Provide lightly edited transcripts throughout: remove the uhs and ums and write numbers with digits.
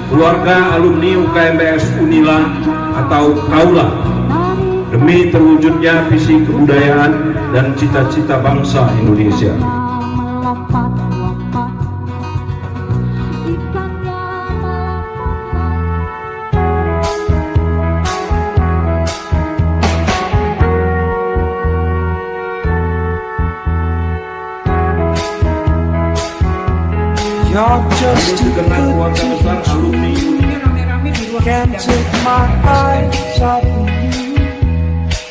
keluarga alumni UKMBS Unila atau Kaula, demi terwujudnya visi kebudayaan dan cita-cita bangsa Indonesia. You're just too good to be true. Can't take my eyes off of you.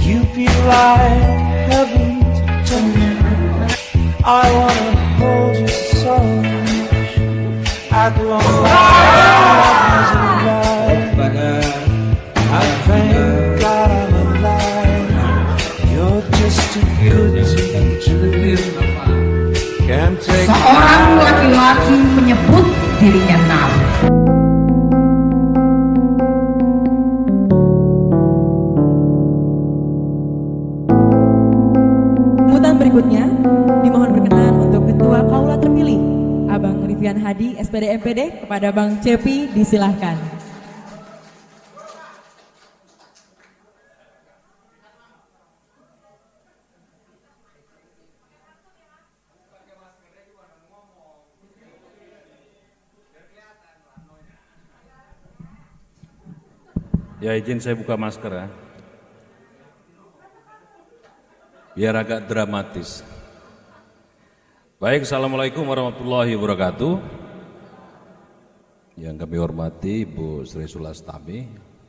You be like heaven to me. I wanna hold you so much. At long last alive. I thank God I'm alive. You're just too good to be true. Can't take Seorang laki-laki menyebut dirinya nabi. Sambutan berikutnya dimohon berkenan untuk Ketua Kaula terpilih Abang Rifyan Hadi SPD MPD, kepada Bang Cepi disilahkan. Ya, izin saya buka masker ya, biar agak dramatis. Baik, Assalamualaikum warahmatullahi wabarakatuh. Yang kami hormati Ibu Sri Sulastami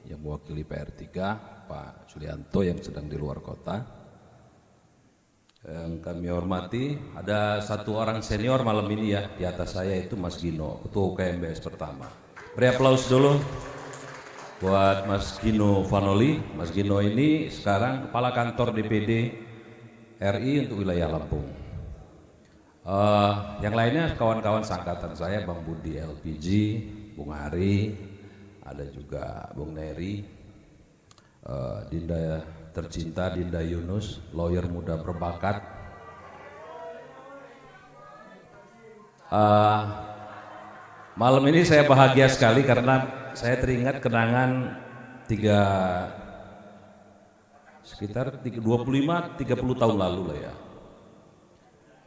yang mewakili PR3, Pak Sulianto yang sedang di luar kota. Yang kami hormati, ada satu orang senior malam ini ya, di atas saya itu Mas Gino, Ketua UKMBS pertama. Beri aplaus dulu buat Mas Gino Vanoli. Mas Gino ini sekarang Kepala Kantor DPD RI untuk wilayah Lampung. Yang lainnya kawan-kawan seangkatan saya, Bang Budi LPG, Bung Hari, ada juga Bung Neri, Dinda tercinta Dinda Yunus, lawyer muda berbakat. Malam ini saya bahagia sekali karena saya teringat kenangan sekitar 25-30 tahun lalu lah ya.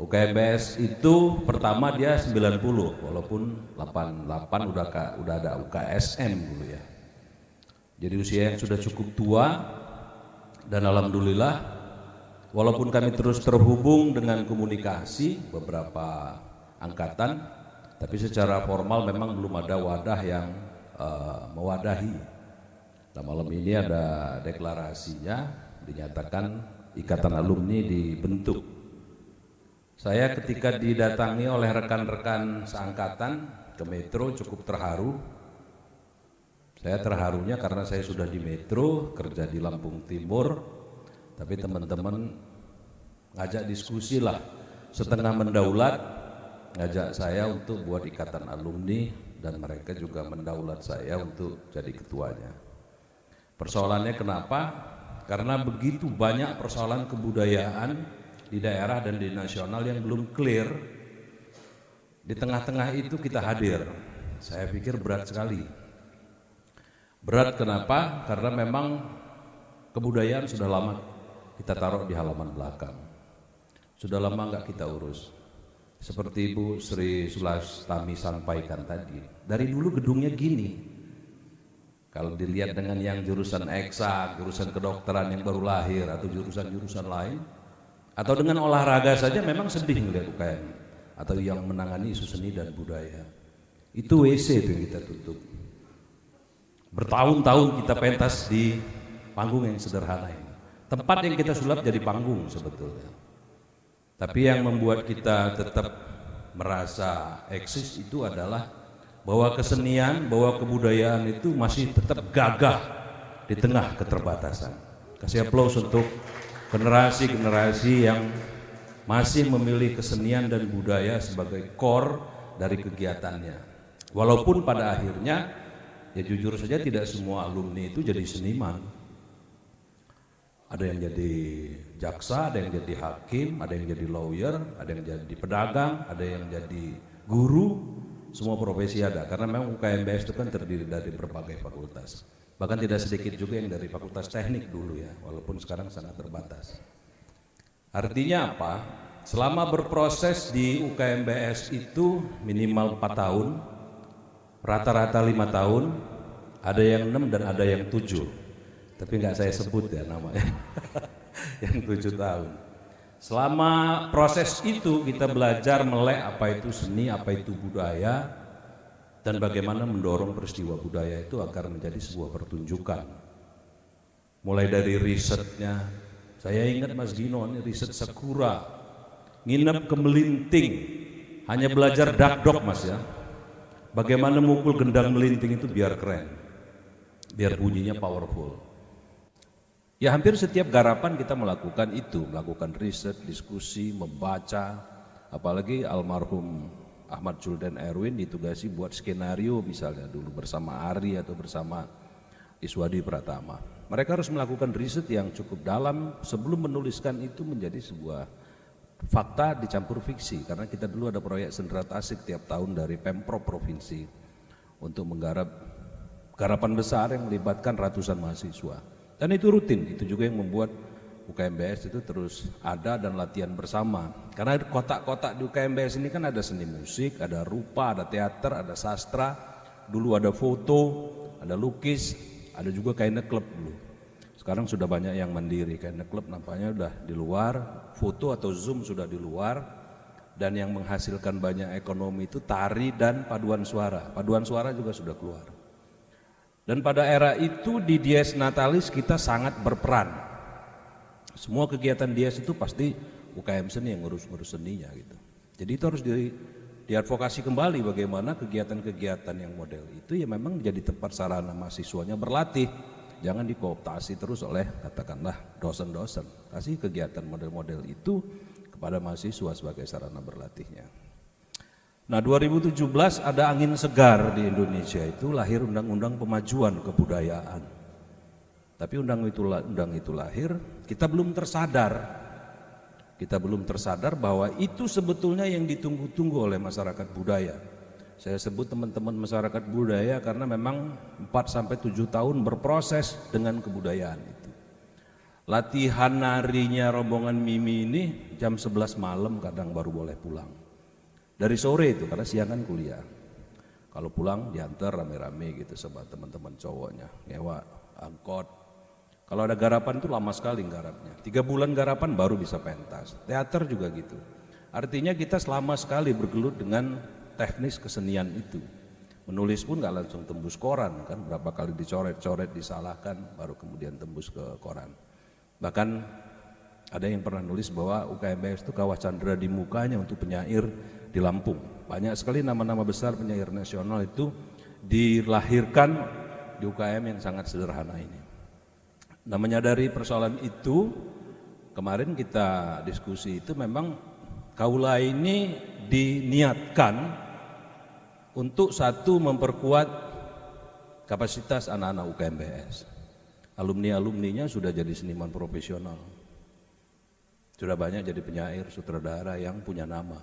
UKMBS itu pertama dia 90, walaupun 88 udah ada UKSM dulu ya. Jadi usia yang sudah cukup tua, dan alhamdulillah walaupun kami terus terhubung dengan komunikasi beberapa angkatan, tapi secara formal memang belum ada wadah yang mewadahi. Nah, malam ini ada deklarasinya, dinyatakan ikatan alumni dibentuk. Saya ketika didatangi oleh rekan-rekan seangkatan ke Metro cukup terharu. Saya terharunya karena saya sudah di Metro, kerja di Lampung Timur, tapi teman-teman ngajak diskusi lah, setengah mendaulat, ngajak saya untuk buat ikatan alumni, dan mereka juga mendaulat saya untuk jadi ketuanya. Persoalannya kenapa? Karena begitu banyak persoalan kebudayaan di daerah dan di nasional yang belum clear. Di tengah-tengah itu kita hadir. Saya pikir berat sekali. Berat kenapa? Karena memang kebudayaan sudah lama kita taruh di halaman belakang. Sudah lama nggak kita urus. Seperti Ibu Sri Sulastami sampaikan tadi, dari dulu gedungnya gini. Kalau dilihat dengan yang jurusan eksak, jurusan kedokteran yang baru lahir, atau jurusan-jurusan lain, atau dengan olahraga saja memang sedih melihat UKM, atau yang menangani isu seni dan budaya. Itu WC itu yang kita tutup. Bertahun-tahun kita pentas di panggung yang sederhana ini. Tempat yang kita sulap jadi panggung sebetulnya. Tapi yang membuat kita tetap merasa eksis itu adalah bahwa kesenian, bahwa kebudayaan itu masih tetap gagah di tengah keterbatasan. Kasih aplaus untuk generasi-generasi yang masih memilih kesenian dan budaya sebagai core dari kegiatannya. Walaupun pada akhirnya, ya jujur saja tidak semua alumni itu jadi seniman. Ada yang jadi jaksa, ada yang jadi hakim, ada yang jadi lawyer, ada yang jadi pedagang, ada yang jadi guru, semua profesi ada, karena memang UKMBS itu kan terdiri dari berbagai fakultas. Bahkan tidak sedikit juga yang dari fakultas teknik dulu ya, walaupun sekarang sangat terbatas. Artinya apa? Selama berproses di UKMBS itu minimal 4 tahun, rata-rata 5 tahun, ada yang 6 dan ada yang 7. Tapi nggak saya sebut ya namanya, yang 7 tahun. Selama proses itu kita belajar melek apa itu seni, apa itu budaya, dan bagaimana mendorong peristiwa budaya itu agar menjadi sebuah pertunjukan. Mulai dari risetnya, saya ingat Mas Gino ini riset Sakura, nginep ke Melinting, hanya belajar dakdok Mas ya. Bagaimana mukul gendang melinting itu biar keren, biar bunyinya powerful. Ya hampir setiap garapan kita melakukan itu, melakukan riset, diskusi, membaca, apalagi almarhum Ahmad Juldan Erwin ditugasi buat skenario misalnya dulu bersama Ari atau bersama Iswadi Pratama. Mereka harus melakukan riset yang cukup dalam sebelum menuliskan itu menjadi sebuah fakta dicampur fiksi, karena kita dulu ada proyek Sendera Tasik tiap tahun dari Pemprov Provinsi untuk menggarap garapan besar yang melibatkan ratusan mahasiswa. Dan itu rutin, itu juga yang membuat UKMBS itu terus ada dan latihan bersama. Karena kotak-kotak di UKMBS ini kan ada seni musik, ada rupa, ada teater, ada sastra, dulu ada foto, ada lukis, ada juga Kaina Club dulu. Sekarang sudah banyak yang mandiri, Kaina Club nampaknya udah di luar, foto atau Zoom sudah di luar, dan yang menghasilkan banyak ekonomi itu tari dan paduan suara. Paduan suara juga sudah keluar. Dan pada era itu di Dies Natalis kita sangat berperan. Semua kegiatan Dies itu pasti UKM Seni yang ngurus seninya gitu. Jadi itu harus diadvokasi kembali bagaimana kegiatan-kegiatan yang model itu ya memang menjadi tempat sarana mahasiswanya berlatih. Jangan dikooptasi terus oleh katakanlah dosen-dosen. Kasih kegiatan model-model itu kepada mahasiswa sebagai sarana berlatihnya. Nah 2017 ada angin segar di Indonesia, itu lahir Undang-Undang Pemajuan Kebudayaan. Tapi undang itu lahir, kita belum tersadar bahwa itu sebetulnya yang ditunggu-tunggu oleh masyarakat budaya. Saya sebut teman-teman masyarakat budaya karena memang 4-7 tahun berproses dengan kebudayaan itu. Latihan narinya rombongan Mimi ini jam 11 malam kadang baru boleh pulang. Dari sore itu, karena siang kan kuliah. Kalau pulang diantar rame-rame gitu sama teman-teman cowoknya, nyewa angkot. Kalau ada garapan itu lama sekali garapnya, 3 bulan garapan baru bisa pentas. Teater juga gitu. Artinya kita selama sekali bergelut dengan teknis kesenian itu. Menulis pun gak langsung tembus koran kan, berapa kali dicoret-coret, disalahkan, baru kemudian tembus ke koran. Bahkan ada yang pernah nulis bahwa UKMBS itu kawah candera di mukanya untuk penyair di Lampung. Banyak sekali nama-nama besar penyair nasional itu dilahirkan di UKM yang sangat sederhana ini. Nah menyadari persoalan itu, kemarin kita diskusi itu memang Kaula ini diniatkan untuk satu memperkuat kapasitas anak-anak UKMBS. Alumni-alumninya sudah jadi seniman profesional. Sudah banyak jadi penyair, sutradara yang punya nama.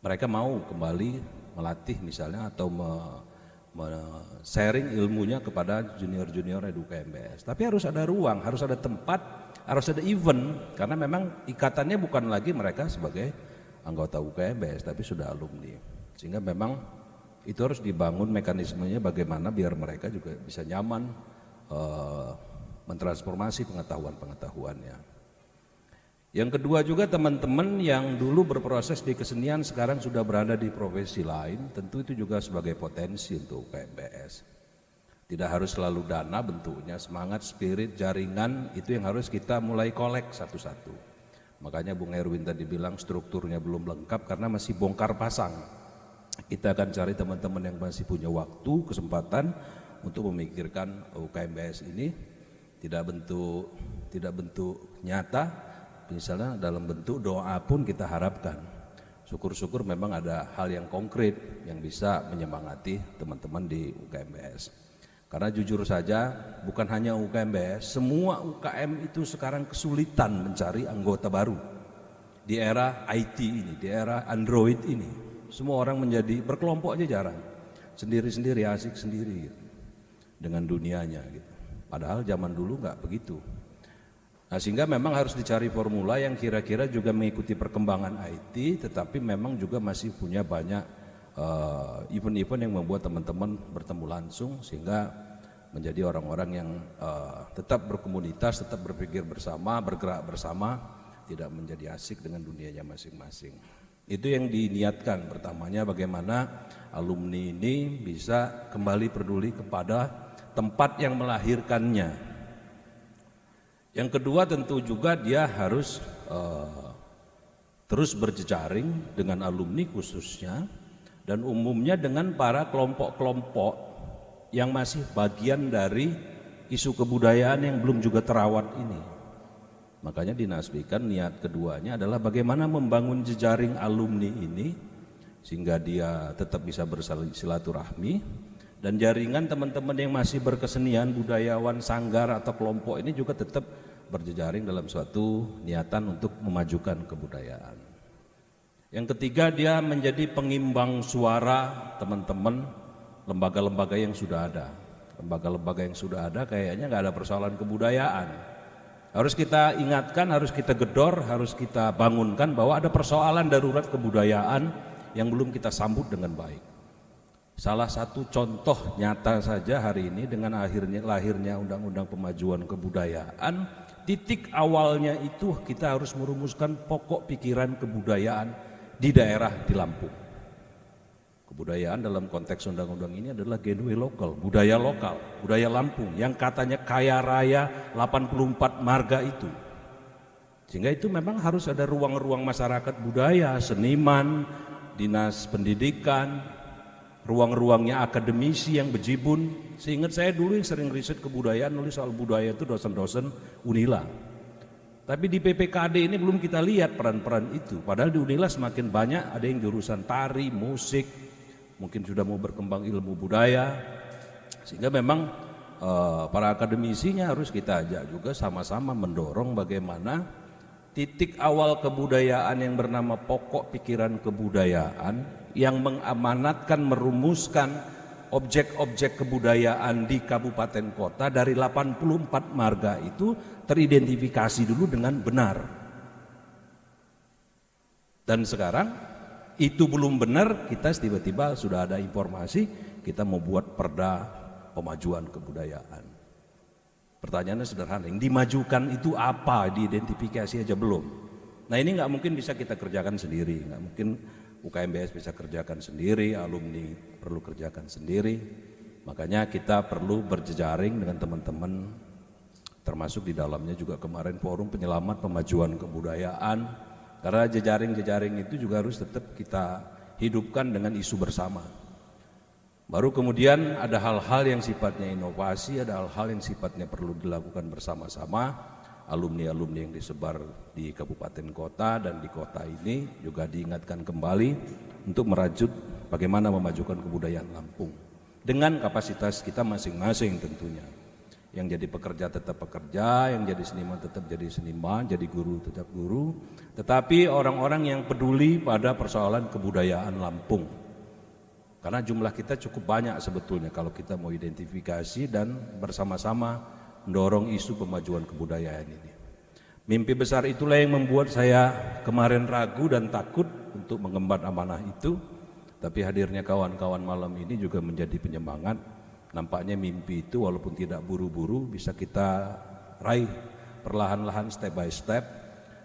Mereka mau kembali melatih misalnya atau sharing ilmunya kepada junior-junior di UKMBS. Tapi harus ada ruang, harus ada tempat, harus ada event, karena memang ikatannya bukan lagi mereka sebagai anggota UKMBS, tapi sudah alumni. Sehingga memang itu harus dibangun mekanismenya bagaimana biar mereka juga bisa nyaman mentransformasi pengetahuan-pengetahuannya. Yang kedua juga teman-teman yang dulu berproses di kesenian sekarang sudah berada di profesi lain, tentu itu juga sebagai potensi untuk UKMBS. Tidak harus selalu dana bentuknya, semangat, spirit, jaringan itu yang harus kita mulai kolek satu-satu. Makanya Bung Erwin tadi bilang strukturnya belum lengkap karena masih bongkar pasang. Kita akan cari teman-teman yang masih punya waktu, kesempatan untuk memikirkan UKMBS ini tidak bentuk nyata. Misalnya dalam bentuk doa pun kita harapkan. Syukur-syukur memang ada hal yang konkret yang bisa menyemangati teman-teman di UKMBS. Karena jujur saja bukan hanya UKMBS, semua UKM itu sekarang kesulitan mencari anggota baru. Di era IT ini, di era Android ini. Semua orang menjadi berkelompok aja jarang. Sendiri-sendiri, asik sendiri gitu, dengan dunianya gitu. Padahal zaman dulu nggak begitu. Nah, sehingga memang harus dicari formula yang kira-kira juga mengikuti perkembangan IT, tetapi memang juga masih punya banyak event-event yang membuat teman-teman bertemu langsung, sehingga menjadi orang-orang yang tetap berkomunitas, tetap berpikir bersama, bergerak bersama, tidak menjadi asik dengan dunianya masing-masing. Itu yang diniatkan pertamanya, bagaimana alumni ini bisa kembali peduli kepada tempat yang melahirkannya. Yang kedua tentu juga dia harus terus berjejaring dengan alumni khususnya, dan umumnya dengan para kelompok-kelompok yang masih bagian dari isu kebudayaan yang belum juga terawat ini. Makanya dinasbikan niat keduanya adalah bagaimana membangun jejaring alumni ini sehingga dia tetap bisa bersilaturahmi, dan jaringan teman-teman yang masih berkesenian, budayawan, sanggar atau kelompok ini juga tetap berjejaring dalam suatu niatan untuk memajukan kebudayaan. Yang ketiga, dia menjadi pengimbang suara teman-teman lembaga-lembaga yang sudah ada. Lembaga-lembaga yang sudah ada kayaknya nggak ada persoalan kebudayaan. Harus kita ingatkan, harus kita gedor, harus kita bangunkan bahwa ada persoalan darurat kebudayaan yang belum kita sambut dengan baik. Salah satu contoh nyata saja hari ini dengan lahirnya Undang-Undang Pemajuan Kebudayaan, titik awalnya itu kita harus merumuskan pokok pikiran kebudayaan di daerah di Lampung. Kebudayaan dalam konteks undang-undang ini adalah gateway lokal, budaya Lampung yang katanya kaya raya 84 marga itu. Sehingga itu memang harus ada ruang-ruang masyarakat budaya, seniman, dinas pendidikan, ruang-ruangnya akademisi yang bejibun. Seingat saya dulu yang sering riset kebudayaan, nulis soal budaya itu dosen-dosen Unila. Tapi di PPKD ini belum kita lihat peran-peran itu. Padahal di Unila semakin banyak, ada yang jurusan tari, musik, mungkin sudah mau berkembang ilmu budaya. Sehingga memang para akademisinya harus kita ajak juga sama-sama mendorong bagaimana titik awal kebudayaan yang bernama pokok pikiran kebudayaan yang mengamanatkan, merumuskan objek-objek kebudayaan di kabupaten kota dari 84 marga itu teridentifikasi dulu dengan benar. Dan sekarang itu belum benar, kita tiba-tiba sudah ada informasi kita mau buat perda pemajuan kebudayaan. Pertanyaannya sederhana, yang dimajukan itu apa? Diidentifikasi aja belum. Nah ini nggak mungkin bisa kita kerjakan sendiri, nggak mungkin UKMBS bisa kerjakan sendiri, alumni perlu kerjakan sendiri. Makanya kita perlu berjejaring dengan teman-teman, termasuk di dalamnya juga kemarin forum penyelamat pemajuan kebudayaan. Karena jejaring-jejaring itu juga harus tetap kita hidupkan dengan isu bersama. Baru kemudian ada hal-hal yang sifatnya inovasi, ada hal-hal yang sifatnya perlu dilakukan bersama-sama. Alumni-alumni yang disebar di kabupaten kota dan di kota ini juga diingatkan kembali untuk merajut bagaimana memajukan kebudayaan Lampung dengan kapasitas kita masing-masing tentunya. Yang jadi pekerja tetap pekerja, yang jadi seniman tetap jadi seniman, jadi guru tetap guru, tetapi orang-orang yang peduli pada persoalan kebudayaan Lampung. Karena jumlah kita cukup banyak sebetulnya kalau kita mau identifikasi dan bersama-sama mendorong isu pemajuan kebudayaan ini. Mimpi besar itulah yang membuat saya kemarin ragu dan takut untuk mengemban amanah itu. Tapi hadirnya kawan-kawan malam ini juga menjadi penyemangat. Nampaknya mimpi itu walaupun tidak buru-buru bisa kita raih perlahan-lahan, step by step,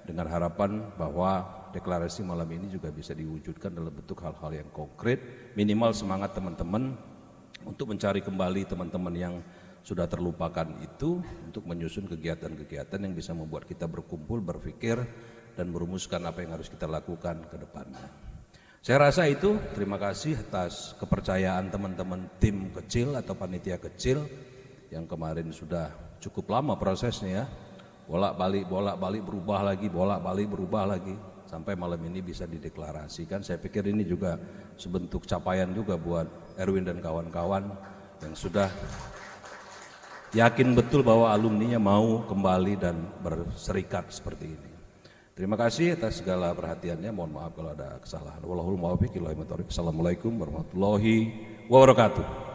dengan harapan bahwa deklarasi malam ini juga bisa diwujudkan dalam bentuk hal-hal yang konkret. Minimal semangat teman-teman untuk mencari kembali teman-teman yang sudah terlupakan itu, untuk menyusun kegiatan-kegiatan yang bisa membuat kita berkumpul, berpikir, dan merumuskan apa yang harus kita lakukan ke depannya. Saya rasa itu, terima kasih atas kepercayaan teman-teman tim kecil atau panitia kecil yang kemarin sudah cukup lama prosesnya ya. Bolak-balik berubah lagi, sampai malam ini bisa dideklarasikan. Saya pikir ini juga sebentuk capaian juga buat Erwin dan kawan-kawan yang sudah yakin betul bahwa alumninya mau kembali dan berserikat seperti ini. Terima kasih atas segala perhatiannya. Mohon maaf kalau ada kesalahan. Wallahul muwaffiq ila aqwamit thoriq. Assalamualaikum warahmatullahi wabarakatuh.